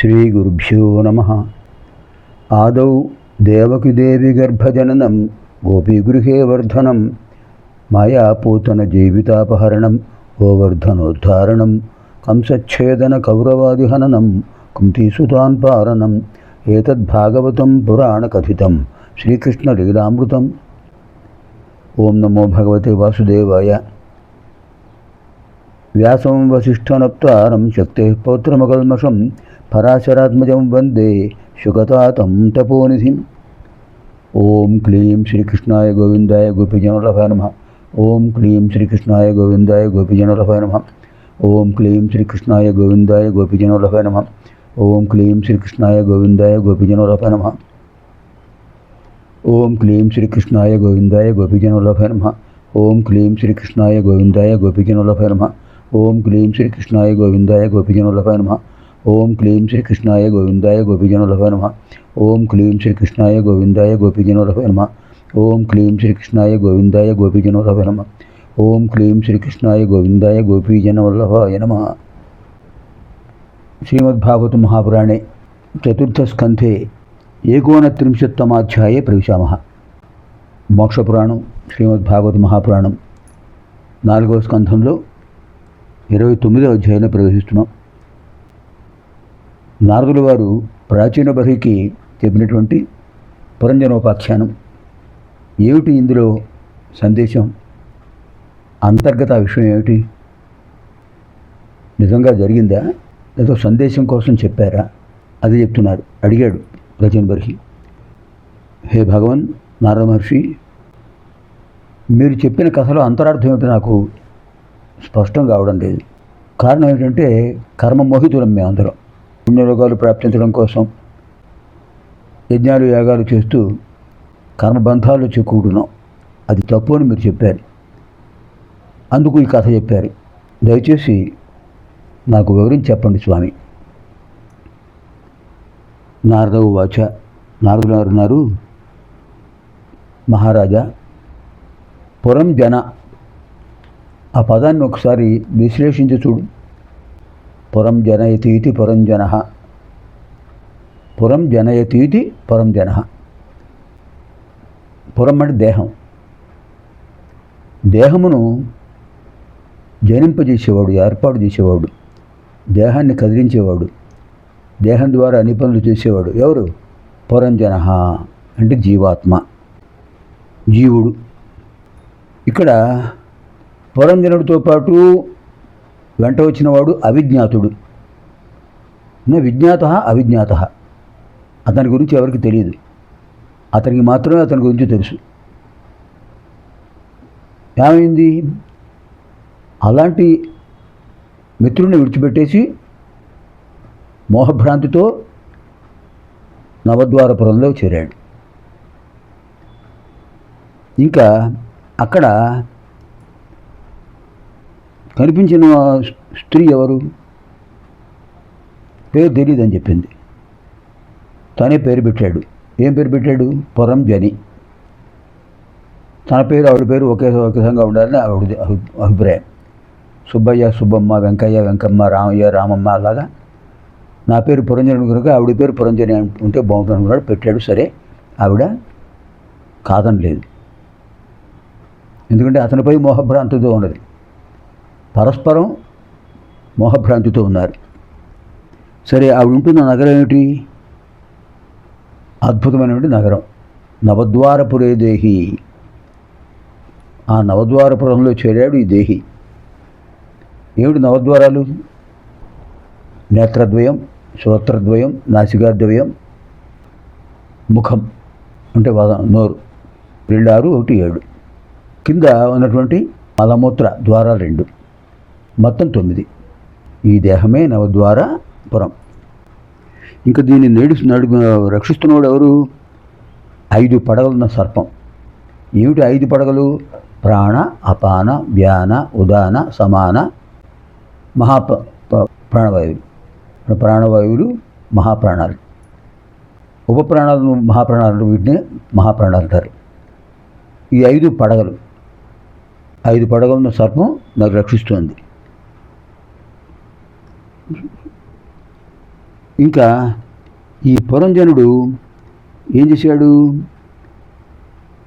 श्रीगुरुभ्यो नमः। आदौ देवकीदेवी गर्भजननं गोपीगृहे वर्धनं मायापूतनजीवितापहरणं गोवर्धनोद्धारणं कंसच्छेदनकौरवादिहननं कुन्तीसुतान् पालनम् एतद्भागवतं पुराणकथितं श्रीकृष्णलीलामृतम्। ओं नमो भगवते वासुदेवाय। व्यासं वसिष्ठनप्तारं शक्तेः पौत्रमकल्मषं पराशरात्मजं वन्दे शुकतातं तपोनिधिम्। ओं क्लीं श्रीकृष्णाय गोविन्दाय गोपीजनवल्लभाय नमः। ओं क्लीं श्रीकृष्णाय गोविन्दाय गोपीजनवल्लभाय नमः। ओं क्लीं श्रीकृष्णाय गोविन्दाय गोपीजनवल्लभाय नमः। ओं क्लीं श्रीकृष्णाय गोविन्दाय गोपीजनवल्लभाय नमः। ओं क्लीं श्रीकृष्णाय गोविन्दाय गोपीजनवल्लभाय नमः। ओं क्लीं श्रीकृष्णाय गोविन्दाय गोपीजनवल्लभाय नमः। ओं क्लीं श्रीकृष्णाय गोविन्दाय गोपीजनवल्लभाय नमः। ओं क्लीं श्रीकृष्णाय गोविन्दाय गोपीजनवल्लभाय नमः। ओं क्लीं श्रीकृष्णाय गोविन्दाय गोपीजनवल्लभाय नमः। ओं क्लीं श्रीकृष्णाय गोविन्दाय गोपीजनवल्लभाय नमः। ओं क्लीं श्रीकृष्णाय गोविन्दाय गोपीजनवल्लभाय नमः। श्रीमद्भागवत महापुराणे चतुर्थस्कन्धे 39तमाध्याये प्रविशामः। మోక్షపురాణం శ్రీమద్భాగవత మహాపురాణం 4వ స్కంధంలో 29వ అధ్యాయంలో ప్రవేశిస్తున్నాం. నారదుల వారు ప్రాచీన బర్హికి చెప్పినటువంటి పురంజనోపాఖ్యానం ఏమిటి? ఇందులో సందేశం, అంతర్గత విషయం ఏమిటి? నిజంగా జరిగిందా లేదో సందేశం కోసం చెప్పారా? అది చెప్తున్నారు. అడిగాడు ప్రాచీన బర్హి, హే భగవన్ నారద మహర్షి, మీరు చెప్పిన కథలో అంతరార్థం ఏమిటో నాకు స్పష్టం కావడం లేదు. కారణం ఏంటంటే కర్మమోహితులం మేమందరం. పుణ్యలోకాలు ప్రాప్తించడం కోసం యజ్ఞాలు యాగాలు చేస్తూ కర్మబంధాలు చిక్కుకుంటున్నాం. అది తప్పు అని మీరు చెప్పారు. అందుకు ఈ కథ చెప్పారు. దయచేసి నాకు వివరించి చెప్పండి స్వామి. నారద ఉవాచ. నారదులు అన్నారు, మహారాజా, పురం జన ఆ పదాన్ని ఒకసారి విశ్లేషించి చూడు. పురం జనయతీతి పురంజన. పురం జనయతీతి పురంజన. పురం అంటే దేహం. దేహమును జనింపజేసేవాడు, ఏర్పాటు చేసేవాడు, దేహాన్ని కదిలించేవాడు, దేహం ద్వారా అన్ని పనులు చేసేవాడు ఎవరు? పురంజన అంటే జీవాత్మ, జీవుడు. ఇక్కడ పురంజనుడితో పాటు వెంట వచ్చినవాడు అవిజ్ఞాతుడు. విజ్ఞాత అవిజ్ఞాత. అతని గురించి ఎవరికి తెలియదు, అతనికి మాత్రమే అతని గురించి తెలుసు. ఏమైంది? అలాంటి మిత్రుడిని విడిచిపెట్టేసి మోహభ్రాంతితో నవద్వారపురంలో చేరాడు. ఇంకా అక్కడ కనిపించిన స్త్రీ ఎవరు? పేరు తెలియదని చెప్పింది. తనే పేరు పెట్టాడు. ఏం పేరు పెట్టాడు? పురం జని. తన పేరు ఆవిడ పేరు ఒకే విధంగా ఉండాలని ఆవిడ అభిప్రాయం. సుబ్బయ్య సుబ్బమ్మ, వెంకయ్య వెంకమ్మ, రామయ్య రామమ్మ, అలాగా నా పేరు పురంజనుడు కనుక ఆవిడ పేరు పురంజని ఉంటే బాగుంటుంది అనుకున్నాడు. పెట్టాడు. సరే, ఆవిడ కాదనలేదు. ఎందుకంటే అతనిపై మోహభ్రాంతితో ఉన్నది. పరస్పరం మోహభ్రాంతితో ఉన్నారు. సరే, ఆవిడ ఉంటున్న నగరం ఏమిటి? అద్భుతమైనటువంటి నగరం నవద్వారపురే దేహి. ఆ నవద్వారపురంలో చేరాడు ఈ దేహి. ఏమిటి నవద్వారాలు? నేత్రద్వయం, శ్రోత్రద్వయం, నాసికాద్వయం, ముఖం అంటే నోరు. 2, 6, 1, 7. కింద ఉన్నటువంటి మలమూత్ర ద్వారాలు 2, మొత్తం 9. ఈ దేహమే నవద్వారపురం. ఇంకా దీన్ని రక్షిస్తున్నవాడు ఎవరు? 5 పడగలున్న సర్పం. ఏమిటి 5 పడగలు? ప్రాణ, అపాన, వ్యాన, ఉదాన, సమాన, ప్రాణవాయువులు. ప్రాణవాయువులు మహాప్రాణాలు. ఉపప్రాణాలను మహాప్రాణాలు, వీటిని మహాప్రాణాలు అంటారు. ఈ 5 పడగలు, 5 పడగలున్న సర్పం నాకు రక్షిస్తుంది. ఇంకా ఈ పురంజనుడు ఏం చేశాడు?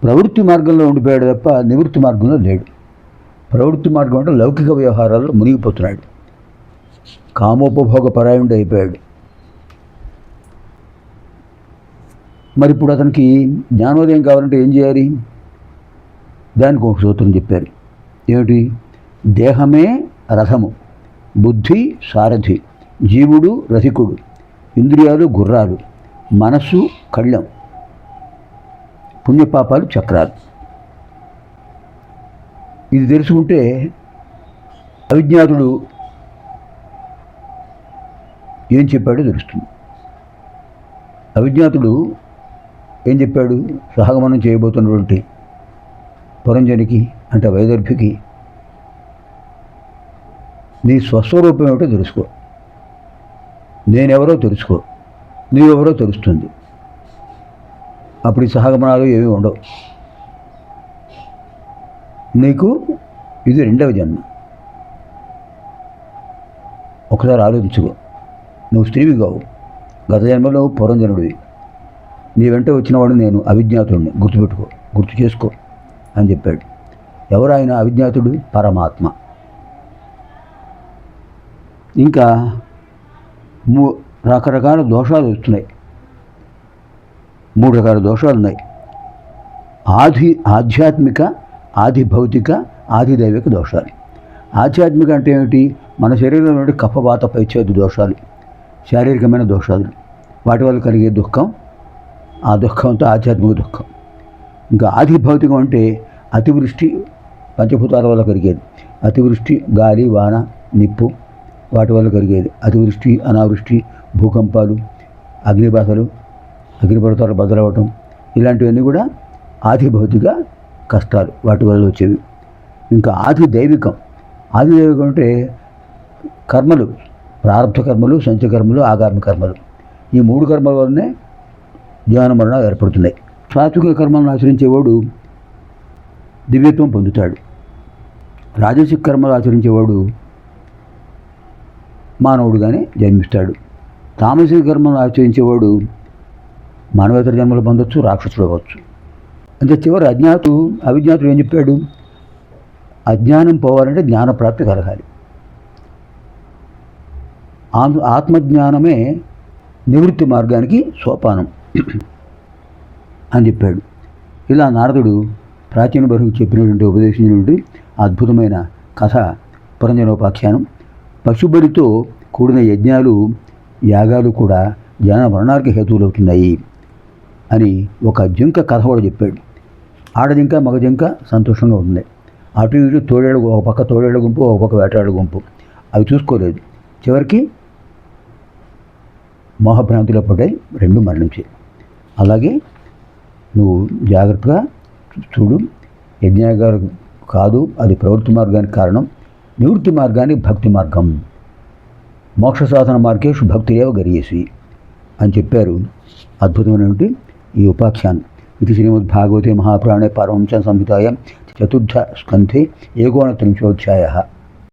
ప్రవృత్తి మార్గంలో ఉండిపోయాడు తప్ప నివృత్తి మార్గంలో లేడు. ప్రవృత్తి మార్గం అంటే లౌకిక వ్యవహారాల్లో మునిగిపోతున్నాడు, కామోపభోగ పరాయణుడు అయిపోయాడు. మరి ఇప్పుడు అతనికి జ్ఞానోదయం కావాలంటే ఏం చేయాలి? దానికి ఒక సూత్రం చెప్పారు. ఏమిటి? దేహమే రథము, బుద్ధి సారథి, జీవుడు రథికుడు, ఇంద్రియాలు గుర్రాలు, మనస్సు కళ్ళెం, పుణ్యపాపాలు చక్రాలు. ఇది తెలుసుకుంటే అవిజ్ఞాతుడు ఏం చెప్పాడో తెలుస్తుంది. అవిజ్ఞాతుడు ఏం చెప్పాడు? సహగమనం చేయబోతున్నటువంటి పురంజనికి అంటే వైదర్భికి, నీ స్వస్వరూపం ఏమిటో తెలుసుకో, నేనెవరో తెలుసుకో, నీవెవరో తెలుస్తుంది. అప్పుడు ఈ సహగమనాలు ఏమీ ఉండవు. నీకు ఇది రెండవ జన్మ. ఒకసారి ఆలోచించుకో. నువ్వు స్త్రీవి కావు, గత జన్మలో పురంజనుడివి. నీ వెంట వచ్చినవాడు నేను అవిజ్ఞాతుడిని, గుర్తుపెట్టుకో, గుర్తు చేసుకో అని చెప్పాడు. ఎవరు ఆయన అవిజ్ఞాతుడు? పరమాత్మ. ఇంకా రకరకాల దోషాలు వస్తున్నాయి. 3 రకాల దోషాలు ఉన్నాయి. ఆధ్యాత్మిక, ఆది భౌతిక, ఆది దైవిక దోషాలు. ఆధ్యాత్మిక అంటే ఏమిటి? మన శరీరంలో నుండి కఫవాత పైచేదు దోషాలు, శారీరకమైన దోషాలు, వాటి వల్ల కలిగే దుఃఖం, ఆ దుఃఖంతో ఆధ్యాత్మిక దుఃఖం. ఇంకా ఆది భౌతికం అంటే అతివృష్టి, పంచభూతాల వల్ల కలిగేది. అతివృష్టి, గాలి, వాన, నిప్పు, వాటి వల్ల కలిగేది అతివృష్టి, అనావృష్టి, భూకంపాలు, అగ్నిబాధలు, అగ్నిపర్వతాలు బదలవటం, ఇలాంటివన్నీ కూడా ఆది భౌతిక కష్టాలు, వాటి వల్ల వచ్చేవి. ఇంకా ఆది దైవికం. ఆది దైవికం అంటే కర్మలు, ప్రారంభ కర్మలు, సంచకర్మలు, ఆగామి కర్మలు. ఈ 3 కర్మల వల్లనే జ్ఞాన మరణాలు ఏర్పడుతున్నాయి. సాత్విక కర్మలను ఆచరించేవాడు దివ్యత్వం పొందుతాడు. రాజసిక కర్మలు ఆచరించేవాడు మానవుడుగానే జన్మిస్తాడు. తామసిక కర్మలను ఆచరించేవాడు మానవేతర జన్మలు పొందొచ్చు, రాక్షసుడు అవ్వచ్చు. అంటే చివరి అవిజ్ఞాతుడు ఏం చెప్పాడు? అజ్ఞానం పోవాలంటే జ్ఞానప్రాప్తి కలగాలి. ఆత్మజ్ఞానమే నివృత్తి మార్గానికి సోపానం అని చెప్పాడు. ఇలా నారదుడు ప్రాచీన బరువుకు చెప్పినటువంటి, ఉపదేశించినటువంటి అద్భుతమైన కథ పురంజనోపాఖ్యానం. పశుబలితో కూడిన యజ్ఞాలు, యాగాలు కూడా జ్ఞాన మరణానికి హేతువులవుతున్నాయి అని ఒక జింక కథ కూడా చెప్పాడు. ఆడజింక, మగ జింక సంతోషంగా ఉంది. అటు ఇటు తోడేళ్ళు, ఒక పక్క తోడేళ్ళ గుంపు, ఒక పక్క వేటాడు గుంపు. అవి చూసుకోలేదు. చివరికి మోహభ్రాంతిలో పడ్డాయి, 2 మరణించాయి. అలాగే నువ్వు జాగ్రత్తగా చూడు. యజ్ఞాగాలు కాదు, అది ప్రవృత్తి మార్గానికి కారణం. నివృత్తి మార్గానికి భక్తి మార్గం. మోక్ష సాధన మార్గేషు భక్తిరేవ గరీయసి అని చెప్పారు. అద్భుతమైనటువంటి ఈ ఉపాఖ్యానం. ఇది శ్రీమద్భాగవతే మహాపురాణే పారమహంస సంహితాయాం 4th స్కంధే 19వ అధ్యాయः.